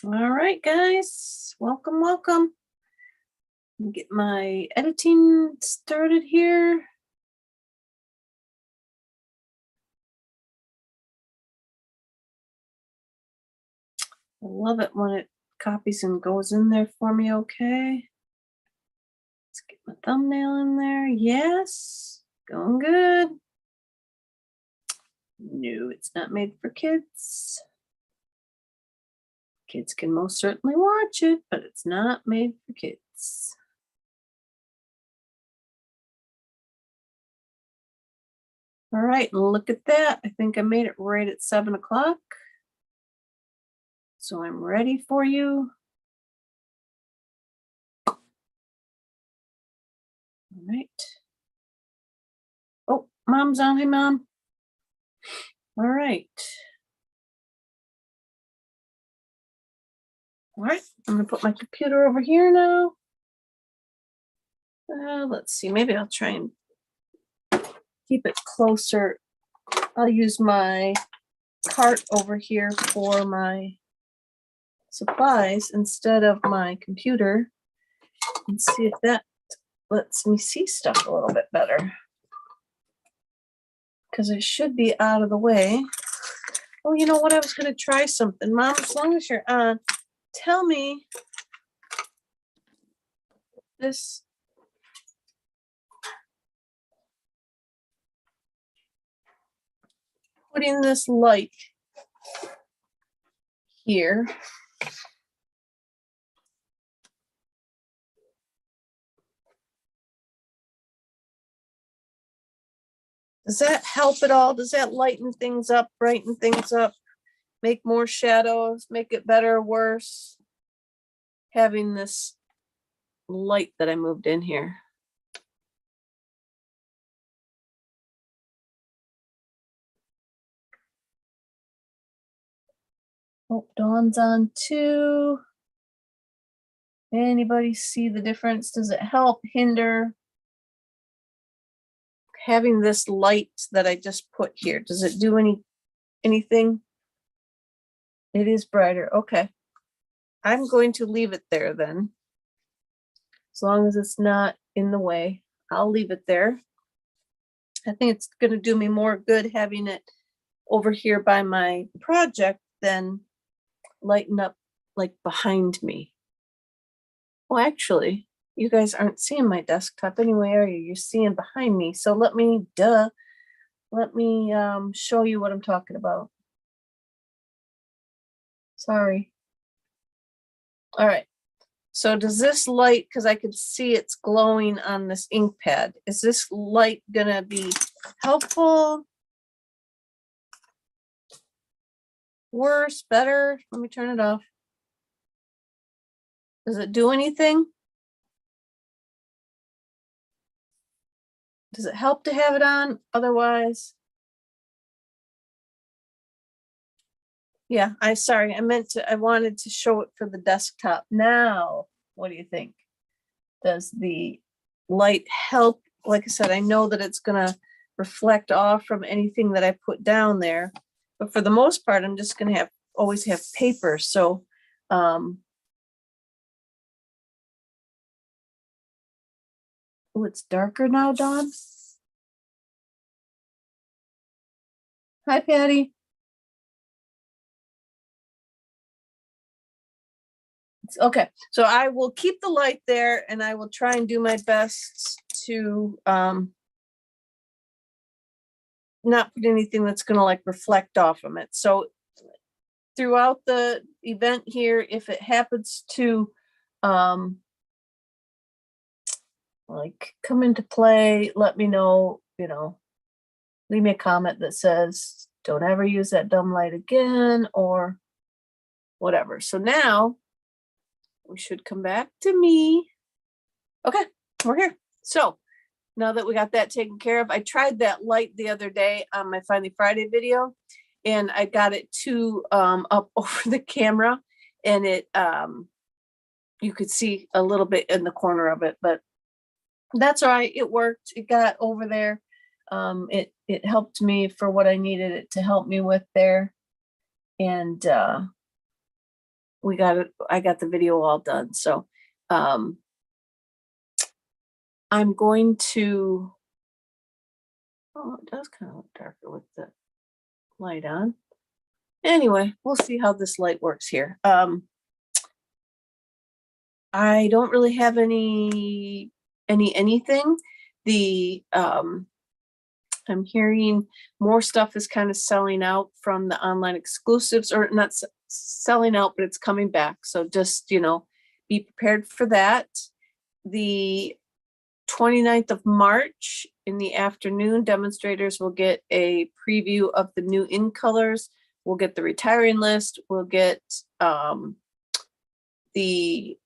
All right, guys, welcome, welcome. Get my editing started here. I love it when it copies and goes in there for me, okay? Let's get my thumbnail in there. Yes, going good. No, it's not made for kids. Kids can most certainly watch it, but it's not made for kids. All right, look at that. I think I made it right at 7 o'clock. So I'm ready for you. All right. Oh, mom's on. Hey, mom. All right. All right, I'm gonna put my computer over here now. Let's see, maybe I'll try and keep it closer. I'll use my cart over here for my supplies instead of my computer and see if that lets me see stuff a little bit better. Because it should be out of the way. Oh, you know what? I was gonna try something. Mom, as long as you're on, tell me this. Putting this light here. Does that help at all? Does that lighten things up, brighten things up, make more shadows, make it better or worse? Having this light that I moved in here. Oh, Dawn's on too. Anybody see the difference? Does it help, hinder? Having this light that I just put here, does it do anything? It is brighter. Okay. I'm going to leave it there then. As long as it's not in the way, I'll leave it there. I think it's going to do me more good having it over here by my project than lighten up like behind me. Well, actually, you guys aren't seeing my desktop anyway, are you? You're seeing behind me. So let me show you what I'm talking about. Sorry. All right. So does this light, because I could see it's glowing on this ink pad, is this light gonna be helpful? Worse, better? Let me turn it off. Does it do anything? Does it help to have it on? Otherwise, yeah, I wanted to show it for the desktop. Now, what do you think? Does the light help? Like I said, I know that it's gonna reflect off from anything that I put down there, but for the most part, I'm just gonna always have paper. So, oh, it's darker now, Dawn. Hi, Patty. Okay, so I will keep the light there and I will try and do my best to not put anything that's going to like reflect off from it. So throughout the event here, if it happens to like come into play, let me know, leave me a comment that says, don't ever use that dumb light again or whatever. So now we should come back to me. Okay, we're here. So now that we got that taken care of, I tried that light the other day on my Finally Friday video and I got it to up over the camera and it you could see a little bit in the corner of it, but that's all right. It worked. It got over there. It helped me for what I needed it to help me with there. And we got it. I got the video all done. So I'm going to, oh, it does kind of look darker with the light on. Anyway, we'll see how this light works here. I don't really have anything. The I'm hearing more stuff is kind of selling out from the online exclusives, or not selling out, but it's coming back. So just, you know, be prepared for that. The 29th of March in the afternoon, demonstrators will get a preview of the new in colors. We'll get the retiring list. We'll get the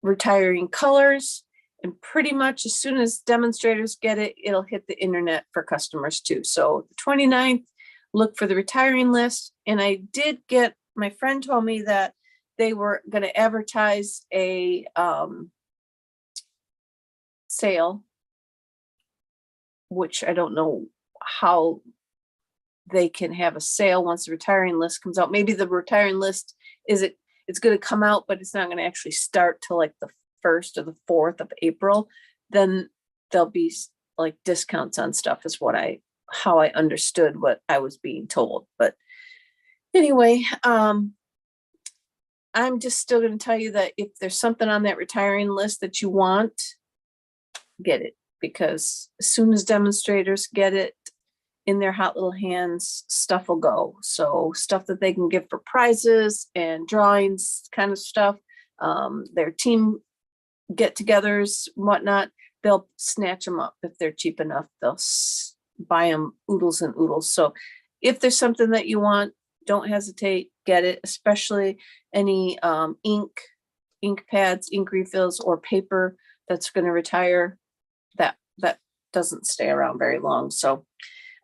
retiring colors. And pretty much as soon as demonstrators get it, it'll hit the internet for customers too. So the 29th, look for the retiring list. And I did get, my friend told me that they were going to advertise a sale, which I don't know how they can have a sale once the retiring list comes out. Maybe the retiring list it's going to come out, but it's not going to actually start till like the 1st or the 4th of April. Then there'll be like discounts on stuff is how I understood what I was being told. But anyway, I'm just still going to tell you that if there's something on that retiring list that you want, get it, because as soon as demonstrators get it in their hot little hands, stuff will go. So stuff that they can give for prizes and drawings kind of stuff, their team get-togethers, whatnot, they'll snatch them up if they're cheap enough. They'll buy them oodles and oodles. So if there's something that you want, don't hesitate, get it, especially any ink pads, ink refills, or paper that's going to retire. That doesn't stay around very long. So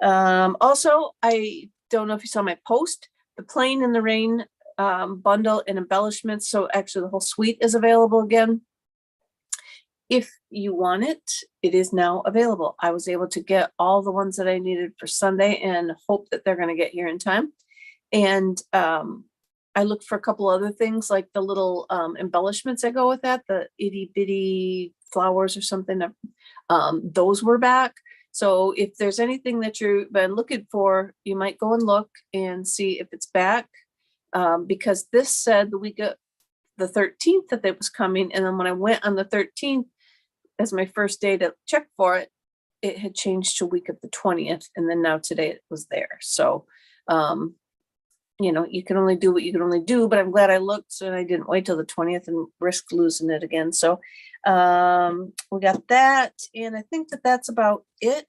also, I don't know if you saw my post, the Plain in the Rain bundle and embellishments. So actually the whole suite is available again. If you want it, it is now available. I was able to get all the ones that I needed for Sunday and hope that they're going to get here in time. And I looked for a couple other things like the little embellishments that go with that, the itty bitty flowers or something. Those were back. So if there's anything that you've been looking for, you might go and look and see if it's back, because this said the week of the 13th that it was coming. And then when I went on the 13th as my first day to check for it, it had changed to week of the 20th. And then now today it was there. So, you know, you can only do what you can only do, but I'm glad I looked and I didn't wait till the 20th and risk losing it again. So we got that. And I think that that's about it.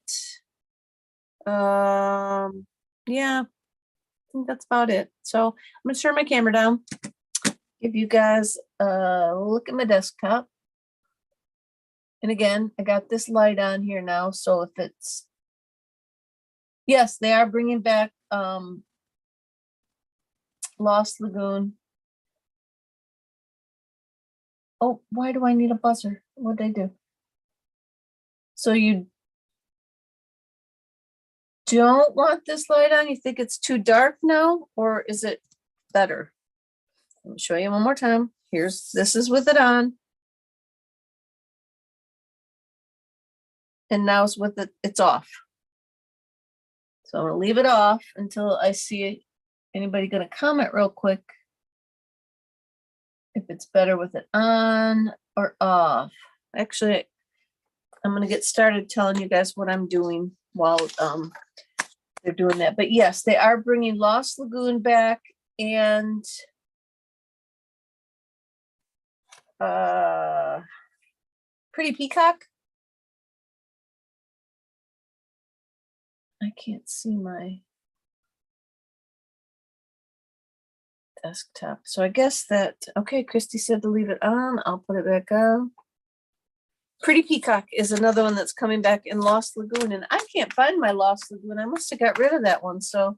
Yeah, I think that's about it. So I'm going to turn my camera down, give you guys a look at my desktop. And again, I got this light on here now. So if it's, yes, they are bringing back Lost Lagoon. Oh, why do I need a buzzer? What did I do? So you don't want this light on? You think it's too dark now, or is it better? Let me show you one more time. This is with it on. And now it's with it, it's off. So I'm gonna leave it off until I see anybody gonna comment real quick if it's better with it on or off. Actually, I'm gonna get started telling you guys what I'm doing while they're doing that. But yes, they are bringing Lost Lagoon back and Pretty Peacock. I can't see my desktop. So I guess that, okay, Christy said to leave it on. I'll put it back on. Pretty Peacock is another one that's coming back in Lost Lagoon, and I can't find my Lost Lagoon. I must have got rid of that one. So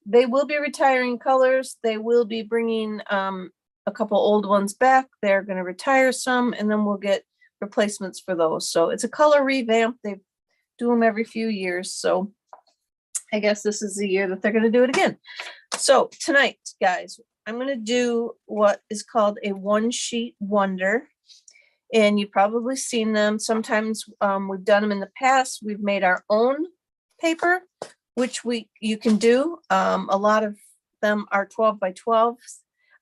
they will be retiring colors. They will be bringing a couple old ones back. They're going to retire some, and then we'll get replacements for those. So it's a color revamp. They do them every few years. So I guess this is the year that they're going to do it again. So tonight, guys, I'm going to do what is called a one sheet wonder. And you've probably seen them. Sometimes we've done them in the past. We've made our own paper, which you can do. A lot of them are 12 by 12.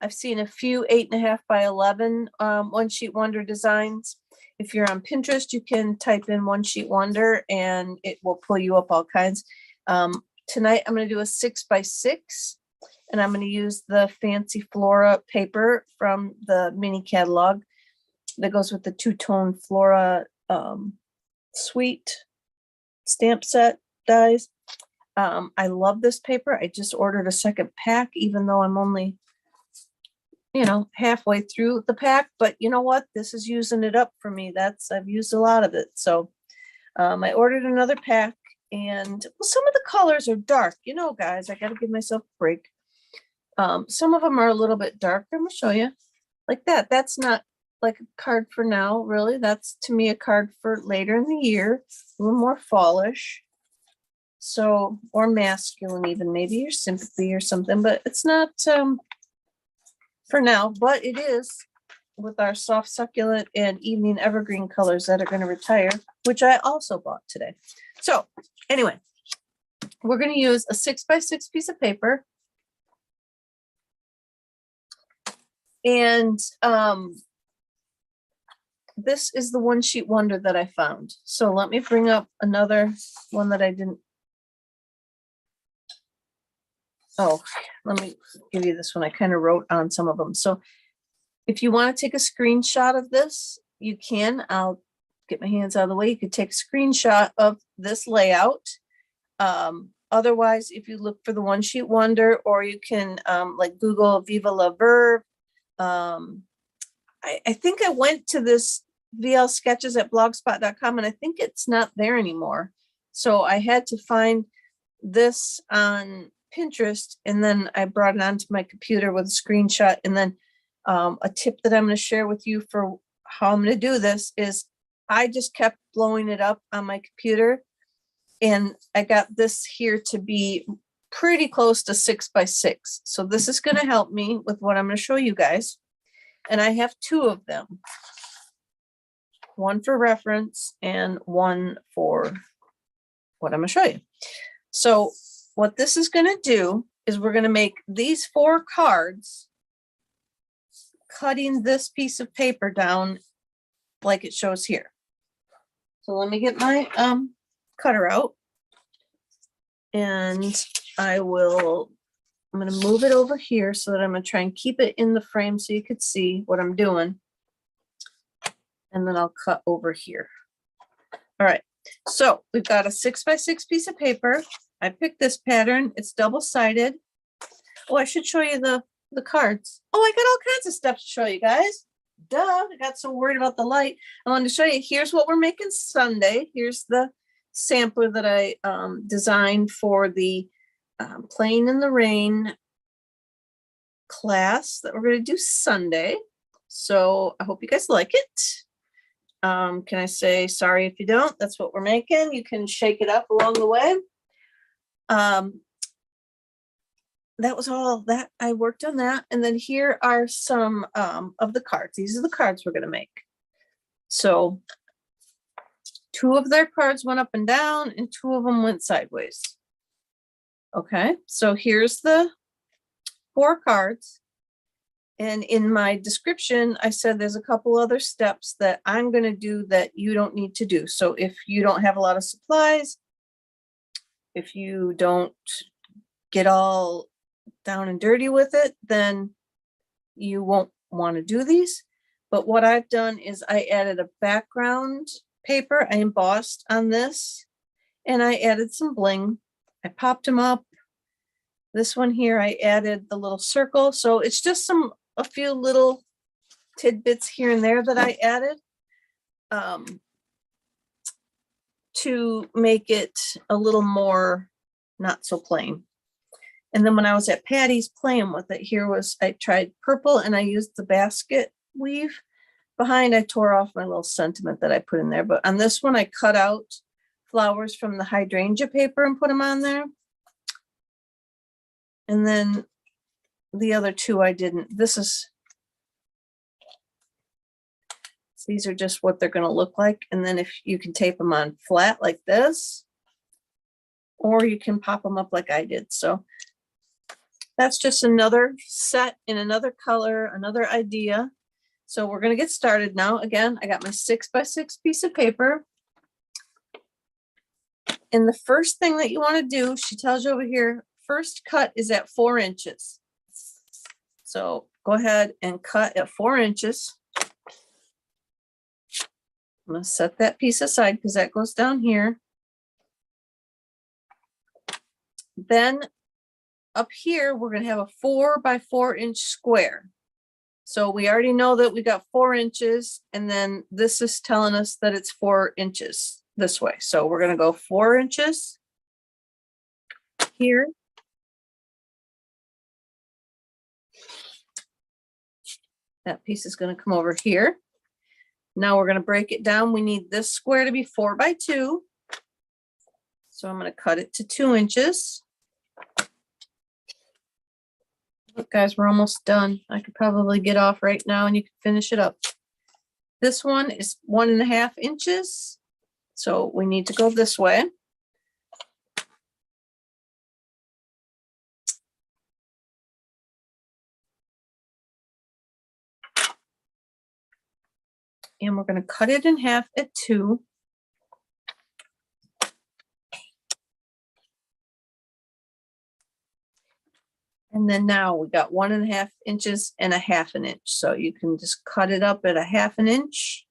I've seen a few 8.5 by 11 one sheet wonder designs. If you're on Pinterest, you can type in one sheet wonder and it will pull you up all kinds. Tonight, I'm going to do a 6 by 6. And I'm going to use the Fancy Flora paper from the mini catalog that goes with the two-tone Flora sweet stamp set dies. I love this paper. I just ordered a second pack, even though I'm only, halfway through the pack. But you know what? This is using it up for me. I've used a lot of it. So I ordered another pack, and some of the colors are dark. Guys, I got to give myself a break. Some of them are a little bit darker. I'm going to show you like that. That's not like a card for now, really. That's to me a card for later in the year, a little more fallish. So, or masculine even, maybe your sympathy or something, but it's not for now, but it is with our soft succulent and evening evergreen colors that are going to retire, which I also bought today. So anyway, we're going to use a 6 by 6 piece of paper. And this is the one sheet wonder that I found. So let me bring up another one that I didn't. Oh, let me give you this one. I kind of wrote on some of them. So if you want to take a screenshot of this, you can. I'll get my hands out of the way. You could take a screenshot of this layout. Otherwise, if you look for the one sheet wonder, or you can like Google Viva la Verve. I think I went to this VL Sketches at blogspot.com, and I think it's not there anymore. So I had to find this on Pinterest, and then I brought it onto my computer with a screenshot. And then a tip that I'm going to share with you for how I'm going to do this is I just kept blowing it up on my computer, and I got this here to be pretty close to 6 by 6. So this is going to help me with what I'm going to show you guys. And I have 2 of them, one for reference and one for what I'm going to show you. So what this is going to do is we're going to make these 4 cards, cutting this piece of paper down like it shows here. So let me get my cutter out, and I'm going to move it over here so that I'm going to try and keep it in the frame so you could see what I'm doing. And then I'll cut over here. All right. So we've got a 6 by 6 piece of paper. I picked this pattern. It's double-sided. Oh, I should show you the cards. Oh, I got all kinds of stuff to show you guys. Duh, I got so worried about the light. I wanted to show you, here's what we're making Sunday. Here's the sampler that I designed for the Playing in the Rain class that we're going to do Sunday. So I hope you guys like it. Can I say sorry if you don't? That's what we're making. You can shake it up along the way. That was all that I worked on that. And then here are some of the cards. These are the cards we're going to make. So 2 of their cards went up and down, and 2 of them went sideways. Okay, so here's the 4 cards. And in my description, I said there's a couple other steps that I'm going to do that you don't need to do. So if you don't have a lot of supplies, if you don't get all down and dirty with it, then you won't want to do these. But what I've done is I added a background paper. I embossed on this, and I added some bling. I popped them up. This one here, I added the little circle. So it's just a few little tidbits here and there that I added to make it a little more not so plain. And then when I was at Patty's playing with it, I tried purple, and I used the basket weave behind. I tore off my little sentiment that I put in there. But on this one, I cut out flowers from the hydrangea paper and put them on there. And then the other two I didn't. These are just what they're going to look like. And then if you can tape them on flat like this, or you can pop them up like I did. So that's just another set in another color, another idea. So we're going to get started now. Again, I got my 6x6 piece of paper. And the first thing that you want to do, she tells you over here, first cut is at 4 inches. So go ahead and cut at 4 inches. I'm going to set that piece aside because that goes down here. Then up here, we're going to have a 4 by 4 inch square. So we already know that we got 4 inches, and then this is telling us that it's 4 inches this way. So we're going to go 4 inches here. That piece is going to come over here. Now we're going to break it down. We need this square to be 4 by 2. So I'm going to cut it to 2 inches. Look, guys, we're almost done. I could probably get off right now and you can finish it up. This one is 1.5 inches. So we need to go this way. And we're going to cut it in half at 2. And then now we got 1.5 inches and 1/2 inch. So you can just cut it up at 1/2 inch.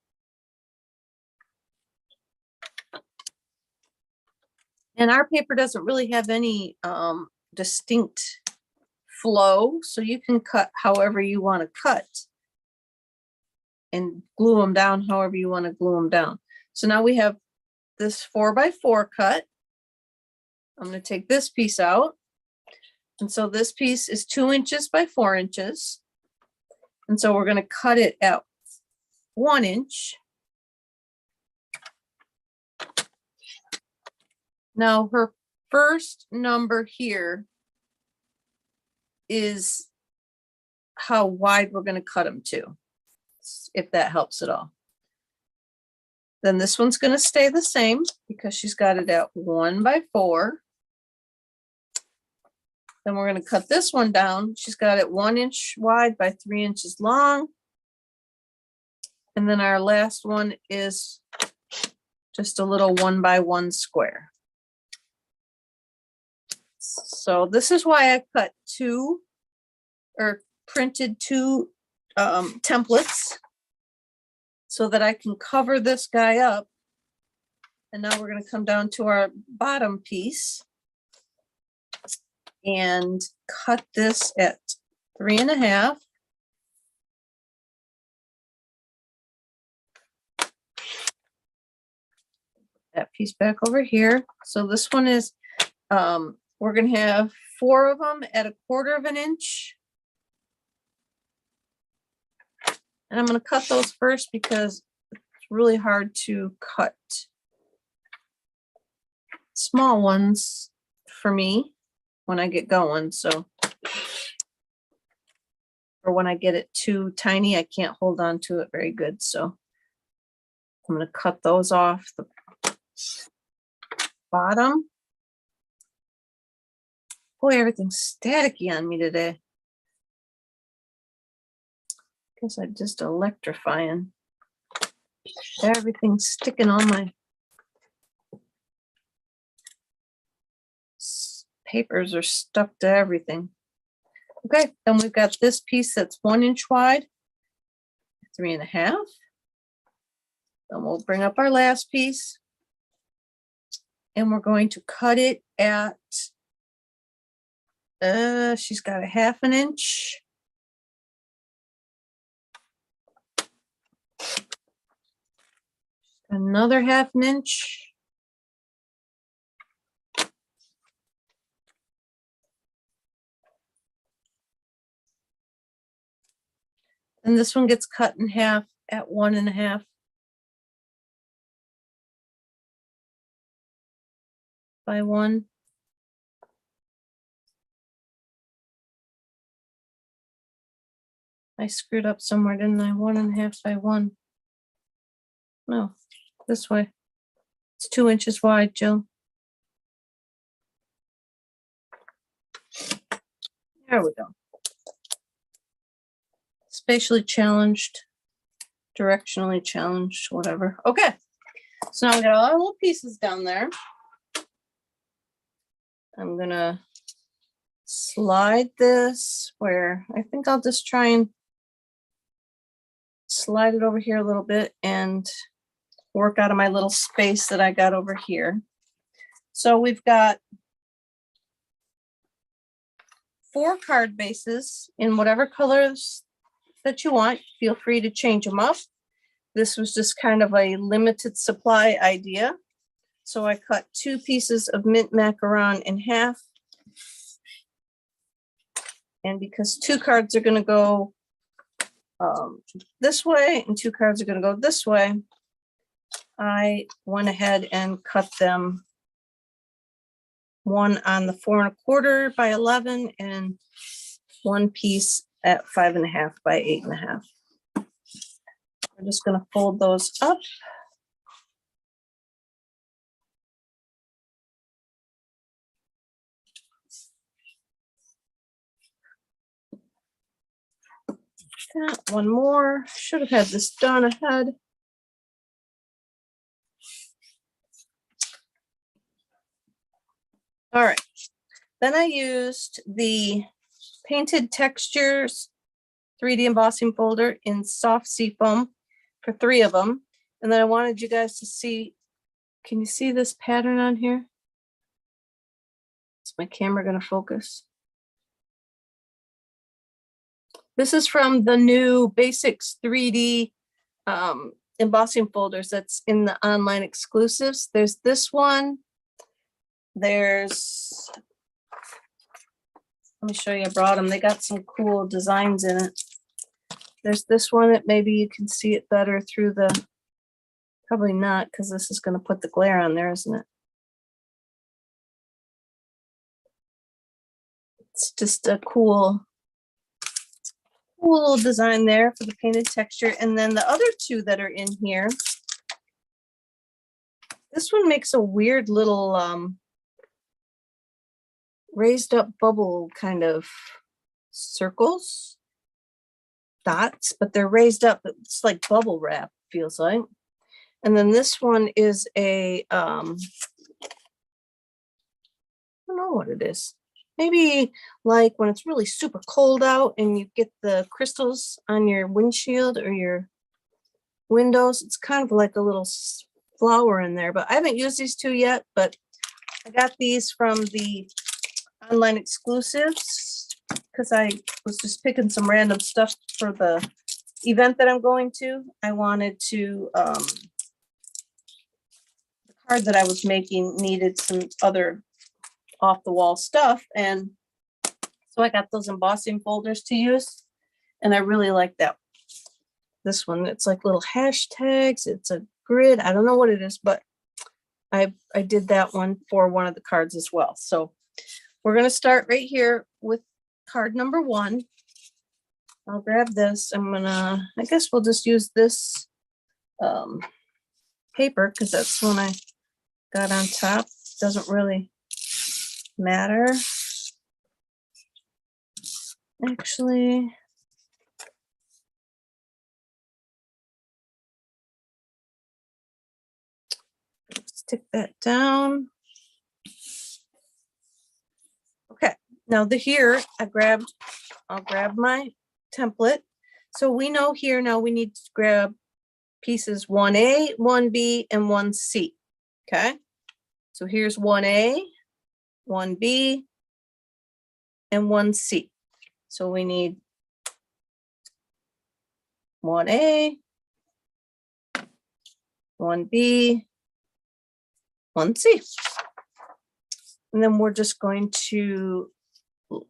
And our paper doesn't really have any distinct flow. So you can cut however you want to cut. And glue them down however you want to glue them down. So now we have this 4 by 4 cut. I'm going to take this piece out. And so this piece is 2 inches by 4 inches. And so we're going to cut it at 1 inch. Now her first number here is how wide we're going to cut them to, if that helps at all. Then this one's going to stay the same because she's got it at 1 by 4. Then we're going to cut this one down. She's got it 1 inch wide by 3 inches long. And then our last one is just a little 1 by 1 square. So this is why I cut printed two templates so that I can cover this guy up. And now we're going to come down to our bottom piece and cut this at 3.5. That piece back over here. So this one is, we're going to have 4 of them at 1/4 inch. And I'm going to cut those first because it's really hard to cut small ones for me when I get going. So, or when I get it too tiny, I can't hold on to it very good. So I'm going to cut those off the bottom. Boy, everything's staticky on me today. Guess I'm just electrifying. Everything's sticking on my papers are stuck to everything. Okay, then we've got this piece that's 1 inch wide, 3.5. Then we'll bring up our last piece and we're going to cut it at, she's got 1/2 inch. Another 1/2 inch. And this one gets cut in half at 1.5 by 1. I screwed up somewhere, didn't I? 1.5 by 1. No, this way. It's 2 inches wide, Jill. There we go. Spatially challenged, directionally challenged, whatever. Okay, so now we got all our little pieces down there. I'm gonna slide this where I think I'll just try and slide it over here a little bit and work out of my little space that I got over here. So we've got 4 card bases in whatever colors that you want. Feel free to change them up. This was just kind of a limited supply idea. So I cut 2 pieces of mint macaron in half. And because 2 cards are going to go this way and 2 cards are going to go this way, I went ahead and cut them, one on the 4 1/4 by 11 and 1 piece at 5 1/2 by 8 1/2. I'm just going to fold those up. One more. Should have had this done ahead. All right. Then I used the Painted Textures 3D embossing folder in soft Seafoam for 3 of them. And then I wanted you guys to see, can you see this pattern on here? Is my camera going to focus? This is from the new Basics 3D embossing folders that's in the online exclusives. There's this one. There's, let me show you, I brought them. They got some cool designs in it. There's this one that maybe you can see it better through the, probably not, because this is going to put the glare on there, isn't it? It's just a cool little design there for the painted texture. And then the other 2 that are in here, this one makes a weird little raised up bubble kind of circles, dots, but they're raised up. It's like bubble wrap, feels like. And then this one is a I don't know what it is. Maybe like when it's really super cold out and you get the crystals on your windshield or your windows. It's kind of like a little flower in there, but I haven't used these 2 yet, but I got these from the online exclusives because I was just picking some random stuff for the event that I'm going to. I wanted to, the card that I was making needed some other off the wall stuff, and so I got those embossing folders to use, and I really like that. This one, it's like little hashtags, it's a grid, I don't know what it is, but I did that one for one of the cards as well. So we're going to start right here with card number 1. I'll grab this. I guess we'll just use this paper because that's one I got on top. Doesn't really matter. Actually, stick that down. Okay, now here I'll grab my template. So we know here now we need to grab pieces 1A, 1B, and 1C. Okay, so here's 1A, 1B, and 1C. So we need 1A, 1B, 1C. And then we're just going to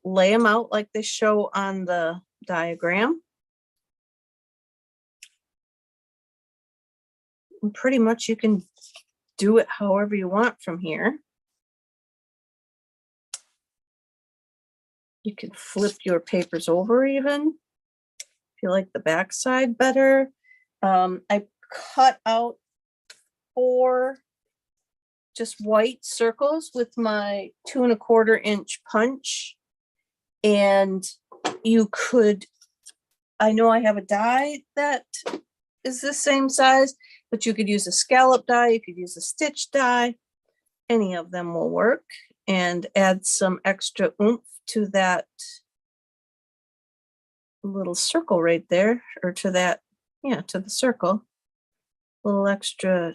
lay them out like they show on the diagram. And pretty much you can do it however you want from here. You can flip your papers over even if you like the back side better. I cut out 4 just white circles with my 2 1/4 inch punch. And you could, I know I have a die that is the same size, but you could use a scallop die, you could use a stitch die, any of them will work, and add some extra oomph to that little circle right there, or to that, yeah, to the circle. A little extra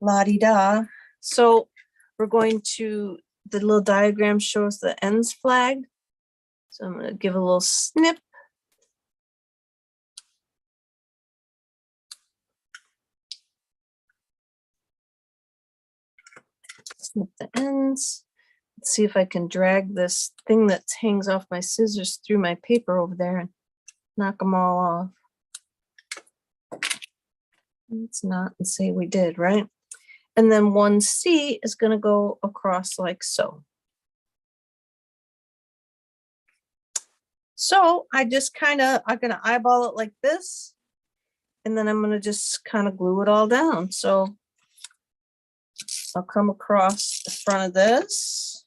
la-di-da. So we're going to, the little diagram shows the ends flagged. So I'm going to give a little snip. Snip the ends. Let's see if I can drag this thing that hangs off my scissors through my paper over there and knock them all off. Let's not and say we did, right? And then 1C is going to go across like so. So I just kind of, I'm going to eyeball it like this, and then I'm going to just kind of glue it all down. So I'll come across the front of this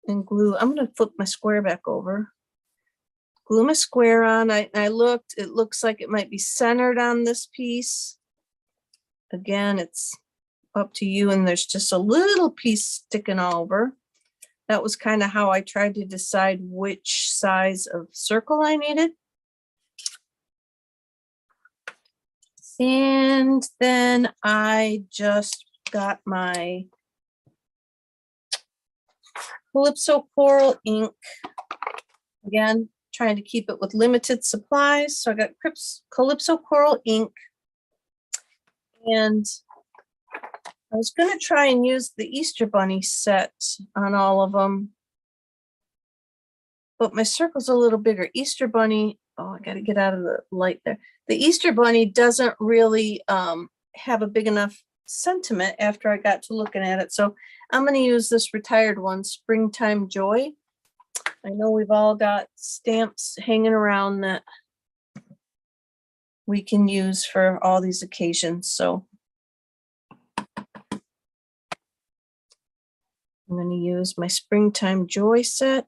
and glue. I'm going to flip my square back over. Glue my square on. I looked, it looks like it might be centered on this piece. Again, it's up to you, and there's just a little piece sticking over. That was kind of how I tried to decide which size of circle I needed. And then I just got my Calypso Coral ink. Again, trying to keep it with limited supplies. So I got Calypso Coral ink. And I was going to try and use the Easter Bunny set on all of them, but my circle's a little bigger. Easter Bunny, oh, I got to get out of the light there. The Easter Bunny doesn't really have a big enough sentiment after I got to looking at it. So I'm going to use this retired one, Springtime Joy. I know we've all got stamps hanging around that we can use for all these occasions. So I'm going to use my Springtime Joy set.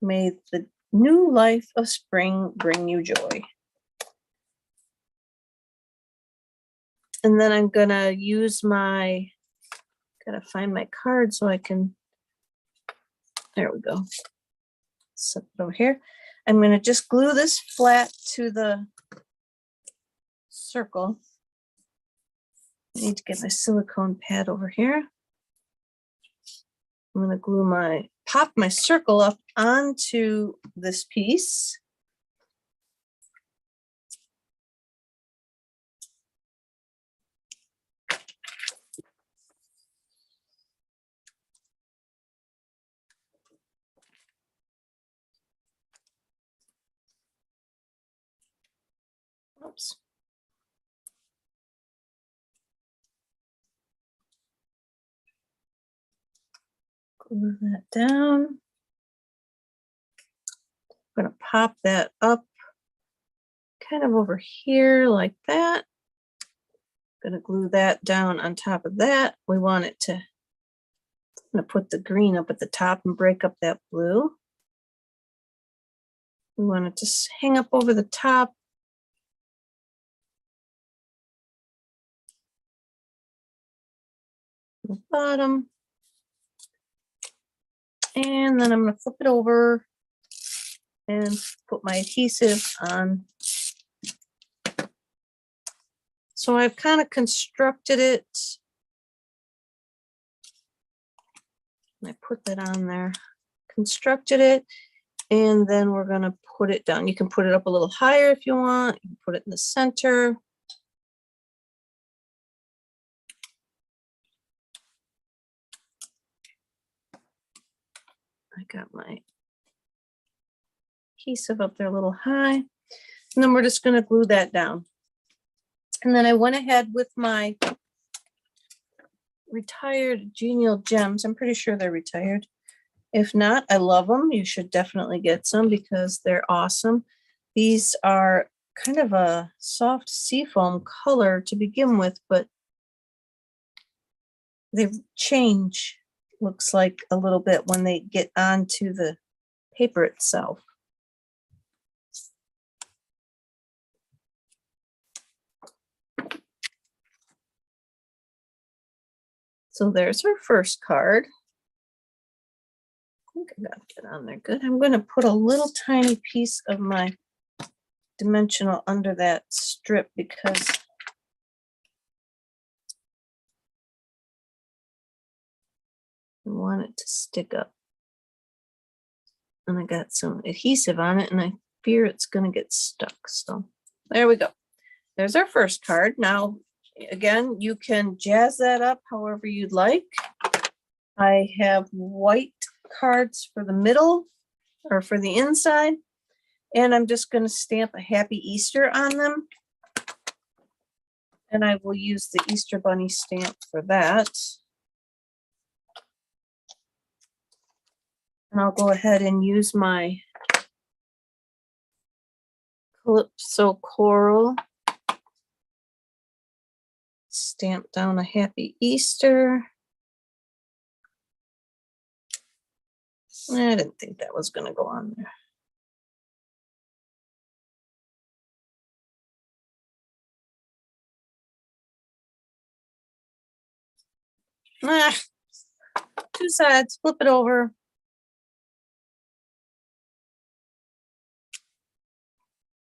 May the new life of spring bring you joy. And then I'm going to use my, gotta find my card so I can, there we go. Set it over here. I'm going to just glue this flat to the circle. I need to get my silicone pad over here. I'm going to glue pop my circle up onto this piece. Oops. Glue that down. I'm going to pop that up kind of over here like that. I'm going to glue that down on top of that. We want it to, I'm going to put the green up at the top and break up that blue. We want it to hang up over the top. The bottom. And then I'm going to flip it over and put my adhesive on. So I've kind of constructed it. I put that on there, constructed it, and then we're going to put it down. You can put it up a little higher if you want. You can put it in the center. I got my adhesive up there a little high. And then we're just going to glue that down. And then I went ahead with my retired Genial Gems. I'm pretty sure they're retired. If not, I love them. You should definitely get some because they're awesome. These are kind of a soft seafoam color to begin with, but they change, looks like, a little bit when they get onto the paper itself. So there's our first card. I think I got it on there good. I'm going to put a little tiny piece of my dimensional under that strip because I want it to stick up. And I got some adhesive on it and I fear it's going to get stuck. So there we go. There's our first card. Now, again, you can jazz that up however you'd like. I have white cards for the middle or for the inside, and I'm just going to stamp a happy Easter on them. And I will use the Easter Bunny stamp for that. And I'll go ahead and use my Calypso Coral. Stamp down a happy Easter. I didn't think that was going to go on there. Two sides, flip it over.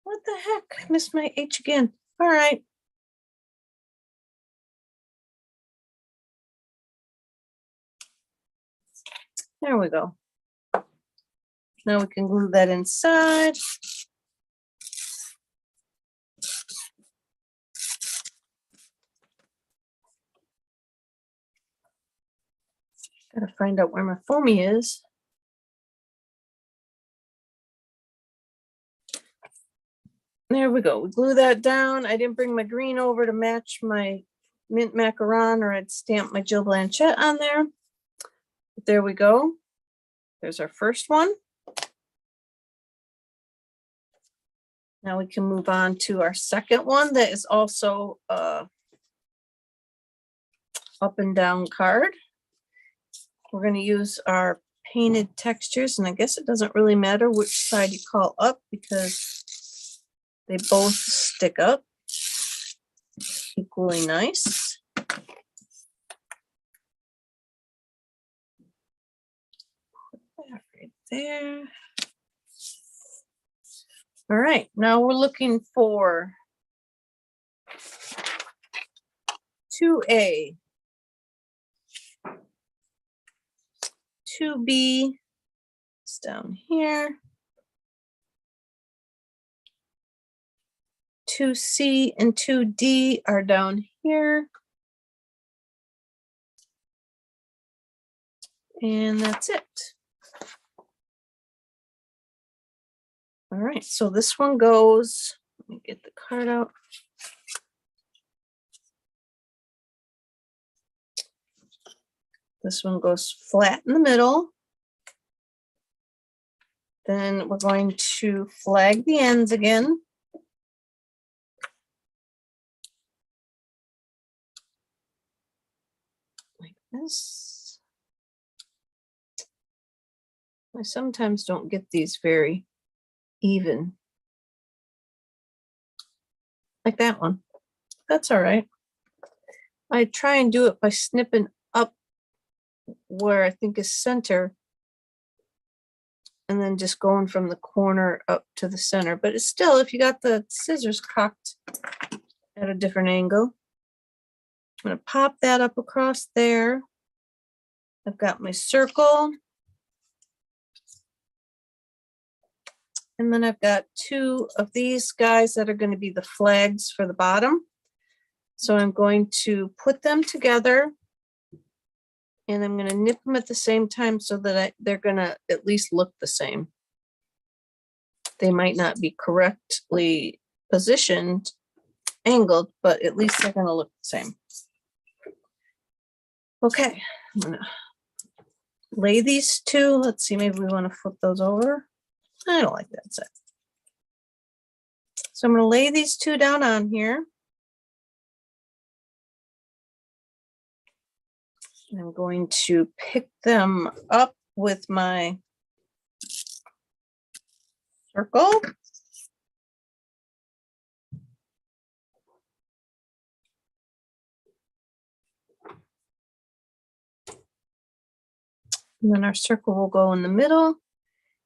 What the heck? I missed my H again. All right. There we go. Now we can glue that inside. Gotta find out where my foamy is. There we go. We glue that down. I didn't bring my green over to match my mint macaron, or I'd stamp my Jill Blanchette on there. But there we go. There's our first one. Now we can move on to our second one that is also a up and down card. We're going to use our painted textures, and I guess it doesn't really matter which side you call up because they both stick up equally nice. Put that right there. All right, now we're looking for 2A, 2B, it's down here, 2C and 2D are down here. And that's it. All right, so this one goes, let me get the card out. This one goes flat in the middle. Then we're going to flag the ends again. Like this. I sometimes don't get these very even. Like that one. That's all right. I try and do it by snipping up where I think is center and then just going from the corner up to the center. But it's still, if you got the scissors cocked at a different angle, I'm going to pop that up across there. I've got my circle. And then I've got two of these guys that are going to be the flags for the bottom. So I'm going to put them together and I'm going to nip them at the same time so that they're going to at least look the same. They might not be correctly positioned, angled, but at least they're going to look the same. Okay, I'm going to lay these two. Let's see, maybe we want to flip those over. I don't like that set. So I'm going to lay these two down on here. I'm going to pick them up with my circle. And then our circle will go in the middle.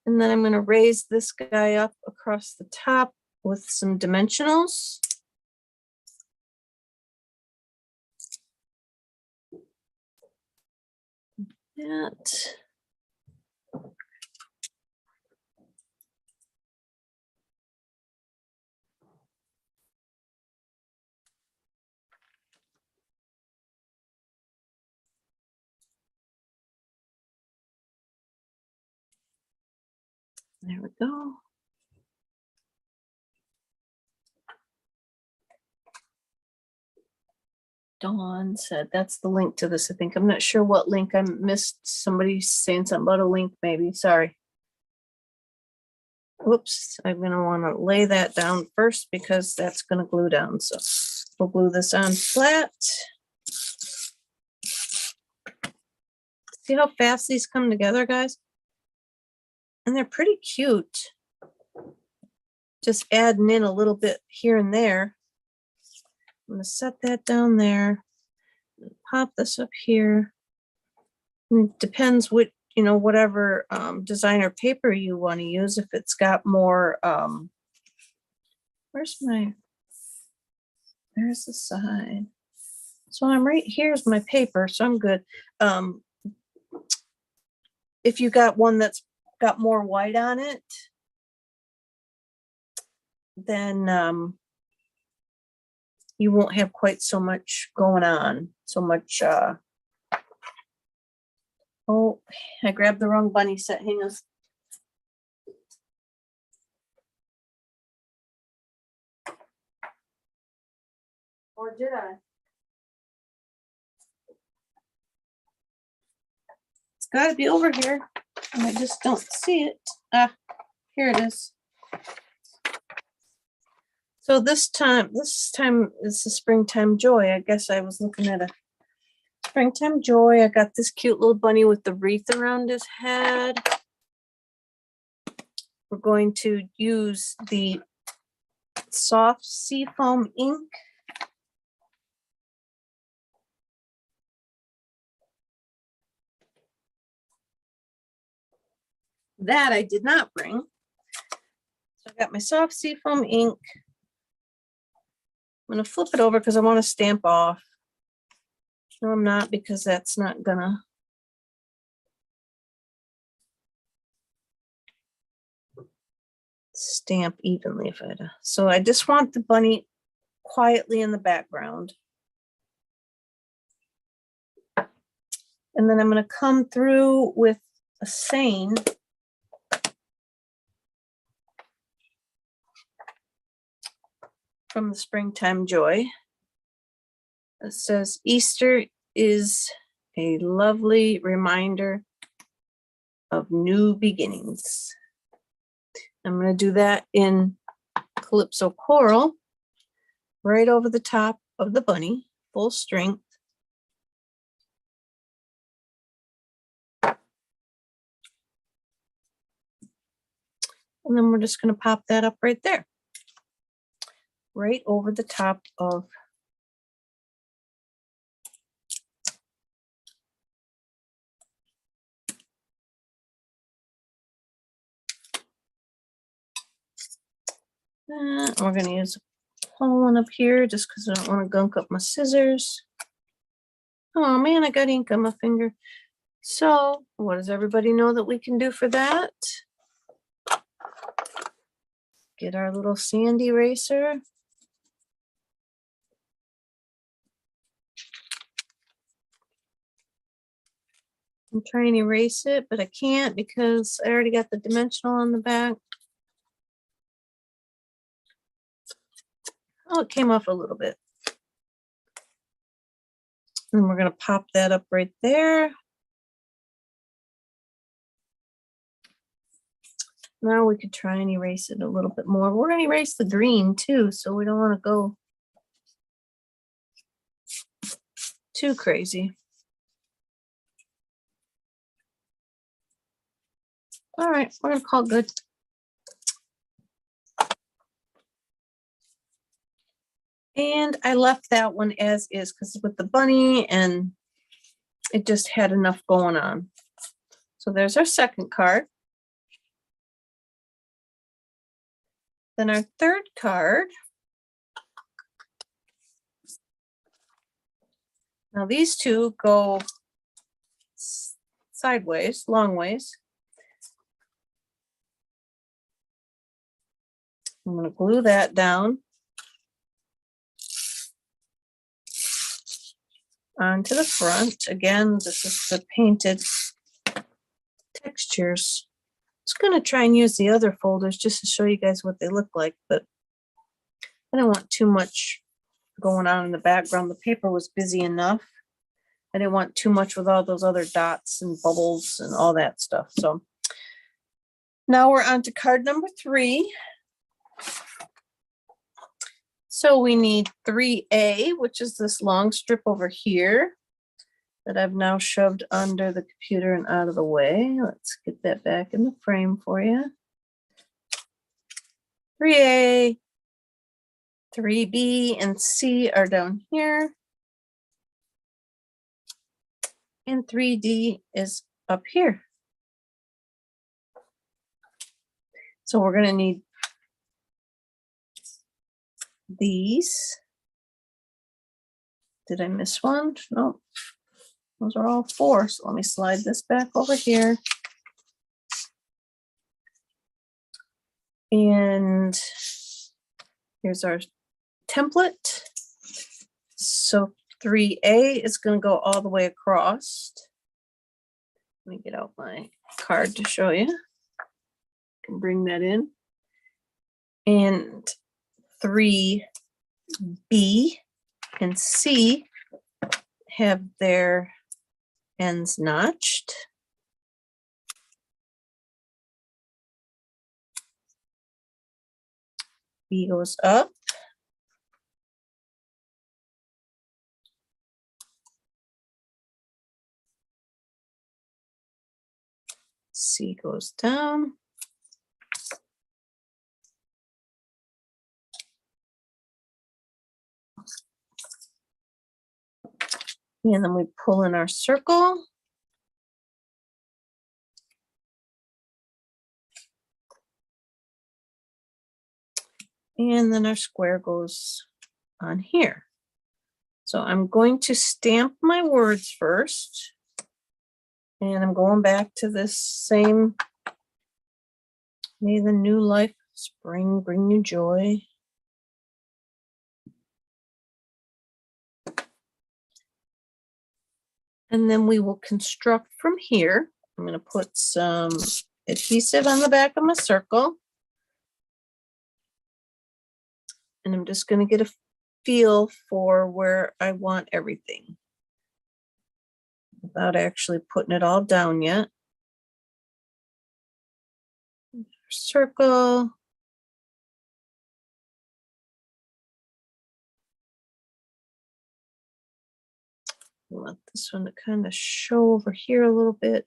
And then I'm going to raise this guy up across the top with some dimensionals. That. There we go. Dawn said that's the link to this. I think I'm not sure what link I missed. Somebody saying something about a link, maybe. Sorry. Whoops. I'm going to want to lay that down first because that's going to glue down. So we'll glue this on flat. See how fast these come together, guys? And they're pretty cute. Just adding in a little bit here and there. I'm going to set that down there. Pop this up here. And it depends what, you know, whatever designer paper you want to use. If it's got more, there's the side. So I'm right here's my paper, so I'm good. If you got one that's got more white on it, then you won't have quite so much going on, so much. Oh, I grabbed the wrong bunny set. Hang on. Or did I? It's got to be over here. I just don't see it. Ah, here it is. So this time is the springtime joy. I guess I was looking at a springtime joy. I got this cute little bunny with the wreath around his head. We're going to use the soft Seafoam ink. That I did not bring. So I got my soft Seafoam ink. I'm going to flip it over because I want to stamp off. No, I'm not, because that's not gonna. Stamp evenly if I had. So I just want the bunny quietly in the background. And then I'm going to come through with a seine. From the Springtime Joy. It says Easter is a lovely reminder of new beginnings. I'm going to do that in Calypso Coral right over the top of the bunny, full strength. And then we're just going to pop that up right there, right over the top of that. We're going to use a whole one up here just because I don't want to gunk up my scissors. Oh man, I got ink on my finger. So what does everybody know that we can do for that? Get our little sand eraser. I'm trying to erase it, but I can't because I already got the dimensional on the back. Oh, it came off a little bit. And we're going to pop that up right there. Now we could try and erase it a little bit more. We're going to erase the green too, so we don't want to go too crazy. All right, we're going to call it good. And I left that one as is because with the bunny and it just had enough going on. So there's our second card. Then our third card. Now these two go sideways, long ways. I'm going to glue that down onto the front. Again, this is the painted textures. I was going to try and use the other folders just to show you guys what they look like, but I don't want too much going on in the background. The paper was busy enough. I didn't want too much with all those other dots and bubbles and all that stuff. So now we're on to card number 3. So we need 3A, which is this long strip over here that I've now shoved under the computer and out of the way. Let's get that back in the frame for you. 3A, 3B, and C are down here. And 3D is up here. So we're going to need these. Did I miss one? No, those are all 4. So let me slide this back over here. And here's our template. So 3A is going to go all the way across. Let me get out my card to show you. I can bring that in. And 3B and C have their ends notched. B goes up. C goes down. And then we pull in our circle. And then our square goes on here. So I'm going to stamp my words first. And I'm going back to this same, may the new life spring bring you joy. And then we will construct from here. I'm going to put some adhesive on the back of my circle. And I'm just going to get a feel for where I want everything without actually putting it all down yet. Circle. I want this one to kind of show over here a little bit.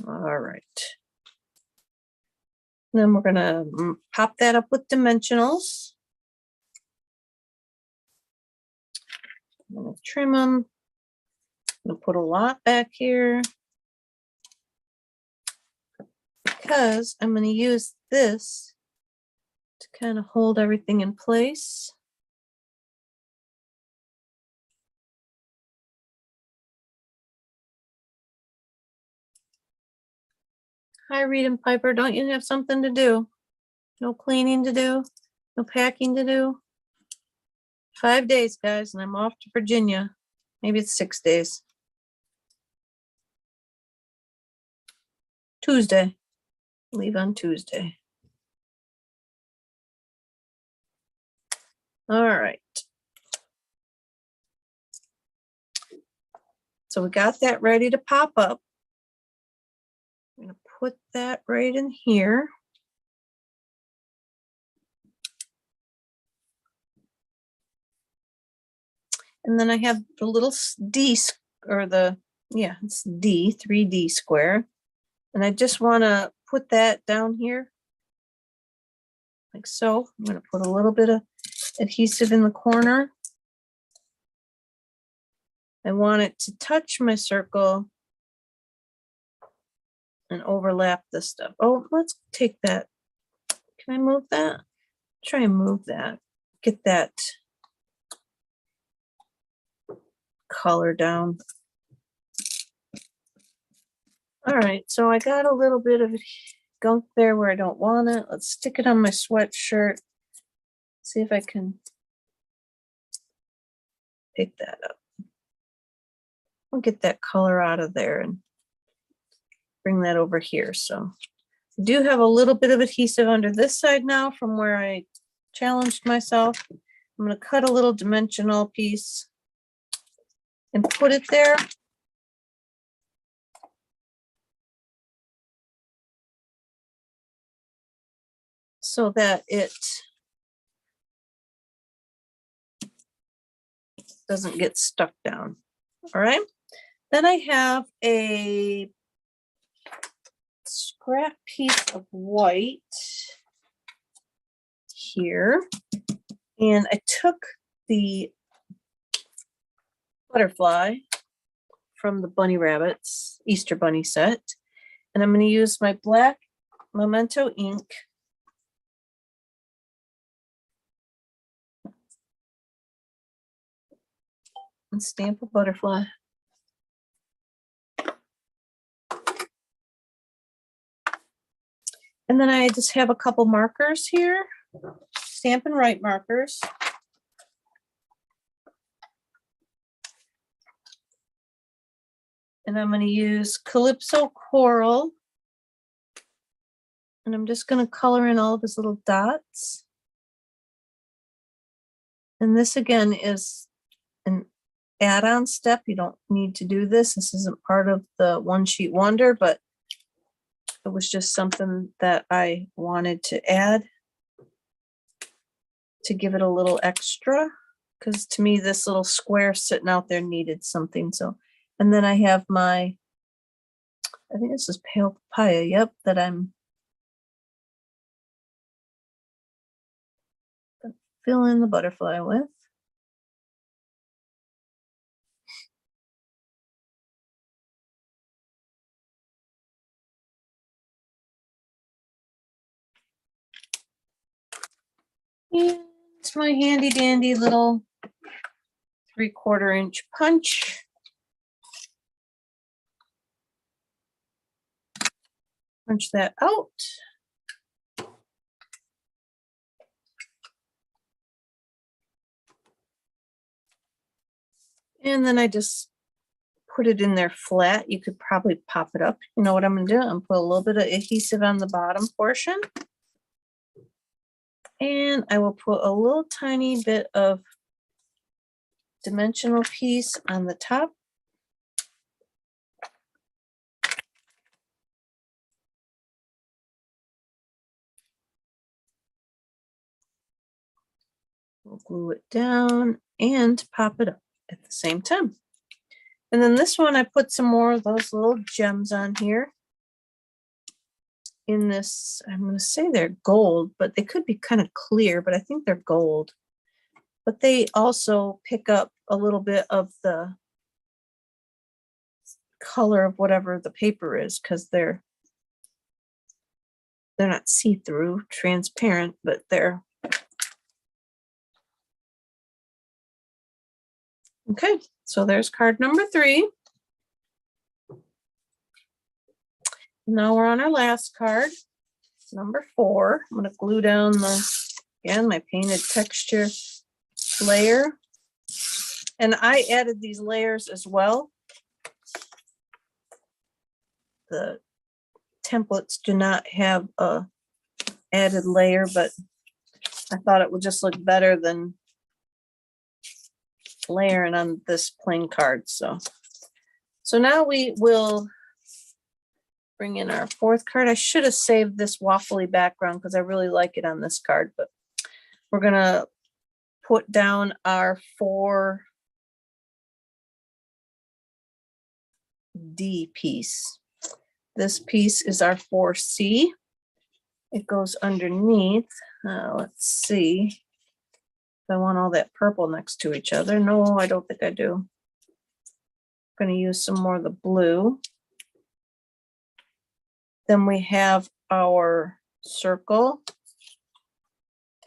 All right. Then we're going to pop that up with dimensionals. I'm going to trim them. I'm going to put a lot back here because I'm going to use this to kind of hold everything in place. Hi, Reed and Piper, don't you have something to do? No cleaning to do? No packing to do? 5 days, guys, and I'm off to Virginia. Maybe it's 6 days. Tuesday. Leave on Tuesday. All right. So we got that ready to pop up. I'm going to put that right in here. And then I have the little D, or the, yeah, it's D, 3D square. And I just want to put that down here, like so. I'm going to put a little bit of adhesive in the corner. I want it to touch my circle and overlap this stuff. Oh, let's take that. Can I move that? Try and move that. Get that color down. All right, so I got a little bit of gunk there where I don't want it. Let's stick it on my sweatshirt. See if I can pick that up. I'll get that color out of there and bring that over here. So I do have a little bit of adhesive under this side now from where I challenged myself. I'm going to cut a little dimensional piece and put it there. So that it doesn't get stuck down. All right. Then I have a scrap piece of white here. And I took the butterfly from the Bunny Rabbits Easter Bunny set. And I'm going to use my black Memento ink and stamp a butterfly. And then I just have a couple markers here, Stampin' Write markers. And I'm going to use Calypso Coral. And I'm just going to color in all of his little dots. And this again is an add-on step. You don't need to do this. This isn't part of the one sheet wonder, but it was just something that I wanted to add to give it a little extra, because to me this little square sitting out there needed something. So, and then I have my, I think this is pale papaya, yep, that I'm filling the butterfly with. And it's my handy dandy little 3/4 inch punch. Punch that out. And then I just put it in there flat. You could probably pop it up. You know what I'm gonna do? I'm gonna put a little bit of adhesive on the bottom portion. And I will put a little tiny bit of dimensional piece on the top. We'll glue it down and pop it up at the same time. And then this one, I put some more of those little gems on here. In this, I'm going to say they're gold, but they could be kind of clear, but I think they're gold. But they also pick up a little bit of the color of whatever the paper is, because they're not see-through, transparent, but they're okay. So there's card number 3. Now we're on our last card, number 4. I'm going to glue down again, my painted texture layer. And I added these layers as well. The templates do not have a added layer, but I thought it would just look better than layering on this plain card. So So now we will bring in our fourth card. I should have saved this waffly background because I really like it on this card, but we're gonna put down our 4D piece. This piece is our 4C. It goes underneath. Let's see if I want all that purple next to each other. No, I don't think I do. I'm going to use some more of the blue. Then we have our circle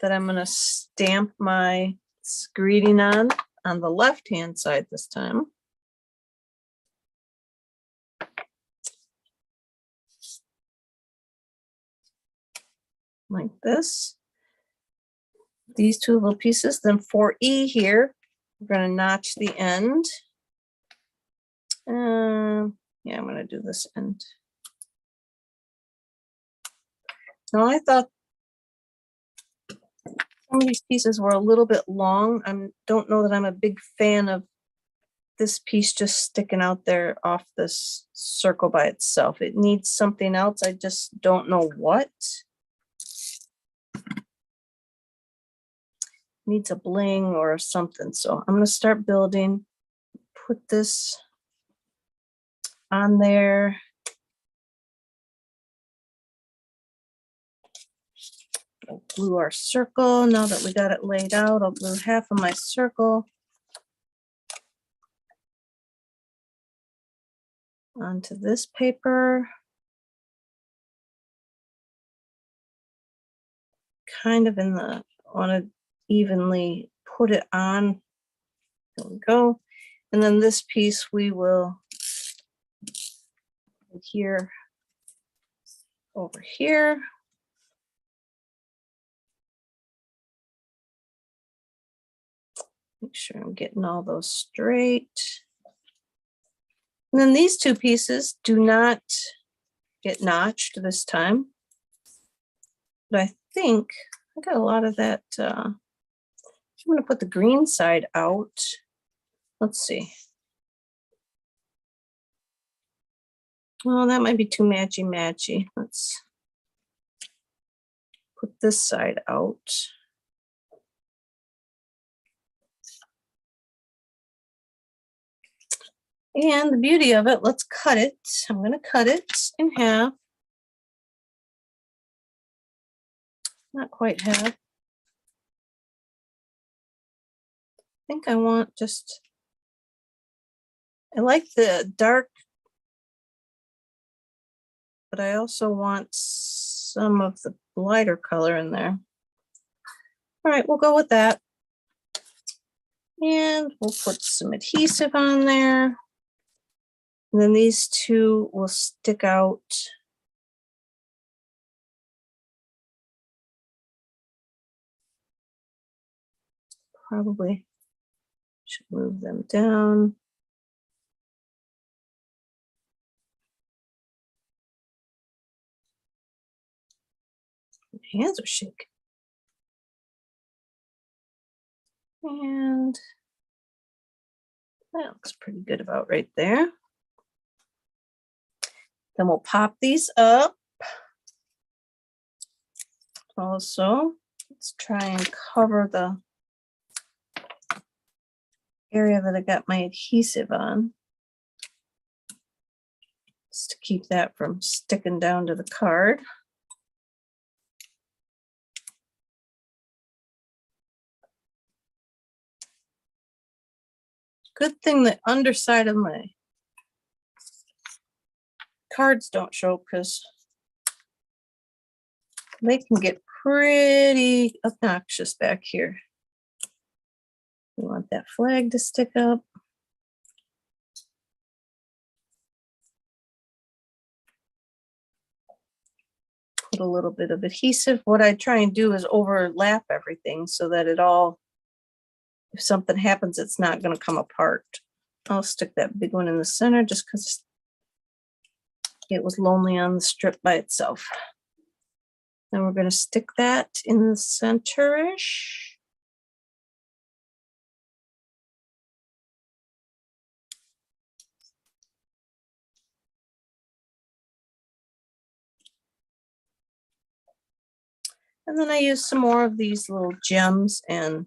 that I'm going to stamp my greeting on the left-hand side this time. Like this. These two little pieces. Then for E here, we're going to notch the end. Yeah, I'm going to do this end. Now I thought some of these pieces were a little bit long. I don't know that I'm a big fan of this piece just sticking out there off this circle by itself. It needs something else. I just don't know what. Needs a bling or something. So I'm going to start building. Put this on there. I'll glue our circle. Now that we got it laid out, I'll glue half of my circle onto this paper. Kind of in the, want to evenly put it on. There we go. And then this piece we will here over here. Make sure I'm getting all those straight. And then these two pieces do not get notched this time. But I think I got a lot of that. I'm going to put the green side out. Let's see. Well, that might be too matchy-matchy. Let's put this side out. And the beauty of it, let's cut it. I'm going to cut it in half. Not quite half. I think I want just, I like the dark, but I also want some of the lighter color in there. All right, we'll go with that. And we'll put some adhesive on there. And then these two will stick out. Probably should move them down. My hands are shaking. And that looks pretty good about right there. Then we'll pop these up. Also, let's try and cover the area that I got my adhesive on, just to keep that from sticking down to the card. Good thing the underside of my cards don't show, because they can get pretty obnoxious back here. We want that flag to stick up. Put a little bit of adhesive. What I try and do is overlap everything so that it all, if something happens, it's not going to come apart. I'll stick that big one in the center just because it was lonely on the strip by itself. Then we're going to stick that in the center-ish. And then I used some more of these little gems and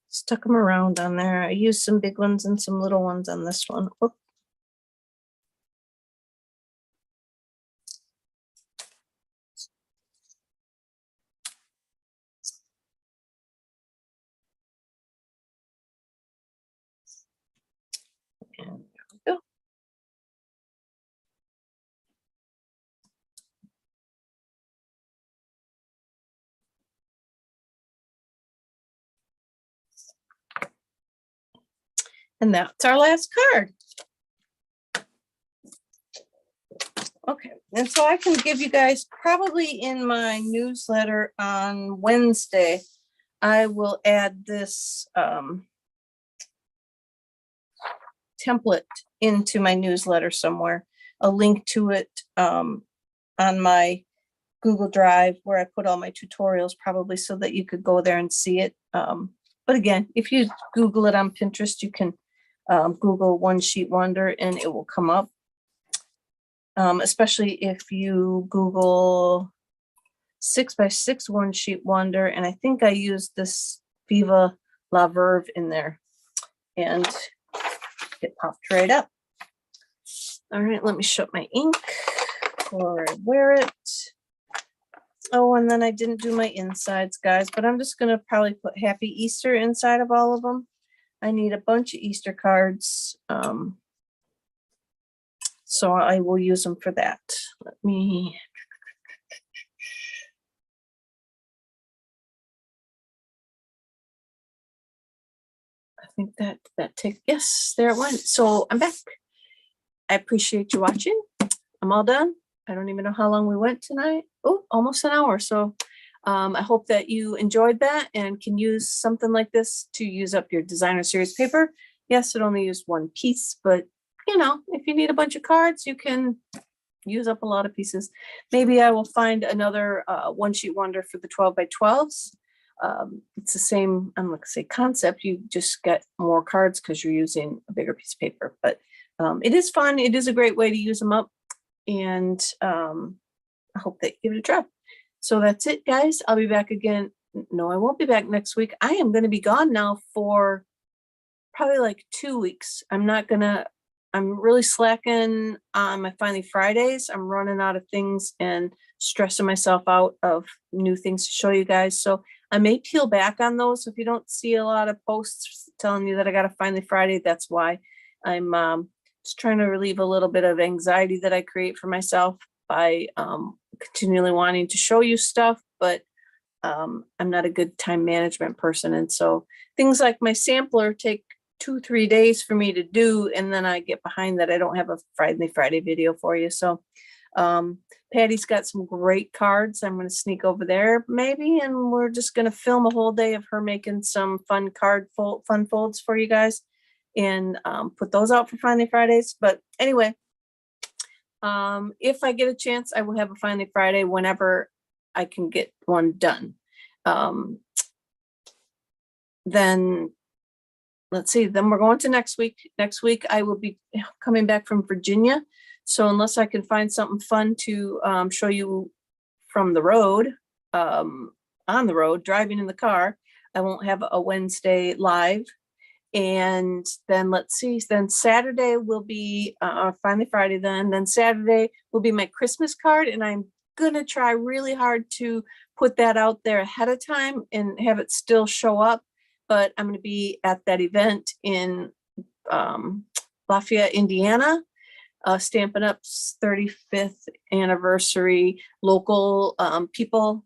stuck them around on there. I used some big ones and some little ones on this one. Oop. And there we go. And that's our last card. Okay, and so I can give you guys probably in my newsletter on Wednesday, I will add this template into my newsletter somewhere, a link to it on my Google Drive where I put all my tutorials, probably so that you could go there and see it. But again, if you Google it on Pinterest, you can Google One Sheet Wonder and it will come up. Especially if you Google 6x6 One Sheet Wonder, and I think I used this Viva La Verve in there, and it popped right up. All right, let me shut my ink before I wear it. Oh, and then I didn't do my insides, guys, but I'm just gonna probably put Happy Easter inside of all of them. I need a bunch of Easter cards. So I will use them for that. Let me. I think that yes, there it went. So I'm back. I appreciate you watching. I'm all done. I don't even know how long we went tonight. Oh, almost an hour. So I hope that you enjoyed that and can use something like this to use up your designer series paper. Yes, it only used one piece, but you know, if you need a bunch of cards, you can use up a lot of pieces. Maybe I will find another One Sheet Wonder for the 12x12s. It's the same, I'm not gonna say concept, you just get more cards because you're using a bigger piece of paper, but it is fun. It is a great way to use them up, and I hope that you give it a try. So that's it, guys. I'll be back again. No, I won't be back next week. I am going to be gone now for probably like 2 weeks. I'm really slacking on my Finally Fridays. I'm running out of things and stressing myself out of new things to show you guys. So I may peel back on those. If you don't see a lot of posts telling you that I got a Finally Friday, that's why. I'm just trying to relieve a little bit of anxiety that I create for myself by continually wanting to show you stuff, but I'm not a good time management person. And so things like my sampler take 2-3 days for me to do, and then I get behind that I don't have a Friday video for you. So Patty's got some great cards. I'm going to sneak over there maybe, and we're just going to film a whole day of her making some fun fun folds for you guys, and put those out for Finally Fridays. But anyway, if I get a chance, I will have a Finally Friday whenever I can get one done. Then let's see, then we're going to next week. Next week, I will be coming back from Virginia. So unless I can find something fun to show you from the road, on the road, driving in the car, I won't have a Wednesday live. And then let's see, then Saturday will be Finally Friday then Saturday will be my Christmas card, and I'm gonna try really hard to put that out there ahead of time and have it still show up. But I'm gonna be at that event in Lafayette, Indiana, Stampin Up's 35th anniversary. Local people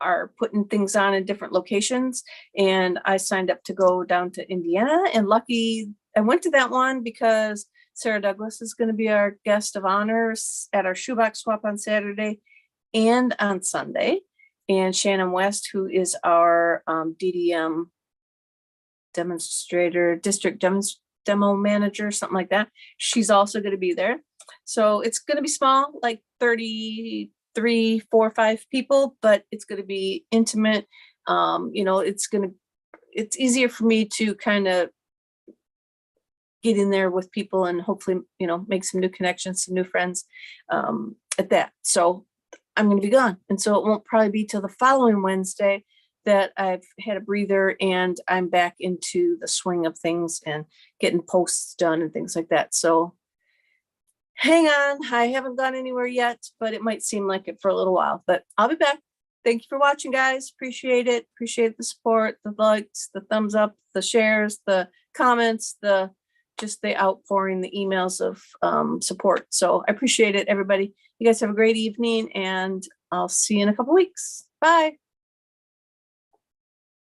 are putting things on in different locations, and I signed up to go down to Indiana, and lucky I went to that one because Sarah Douglas is going to be our guest of honors at our shoebox swap on Saturday and on Sunday, and Shannon West, who is our DDM demonstrator, district demo manager, something like that, she's also going to be there. So it's going to be small, like 33, 4, 5 people, but it's going to be intimate. You know, it's easier for me to kind of get in there with people and hopefully, you know, make some new connections, some new friends at that. So I'm going to be gone. And so it won't probably be till the following Wednesday that I've had a breather and I'm back into the swing of things and getting posts done and things like that. So hang on. I haven't gone anywhere yet, but it might seem like it for a little while, but I'll be back. Thank you for watching, guys. Appreciate it. Appreciate the support, the likes, the thumbs up, the shares, the comments, just the outpouring, the emails of support. So I appreciate it, everybody. You guys have a great evening, and I'll see you in a couple weeks. Bye.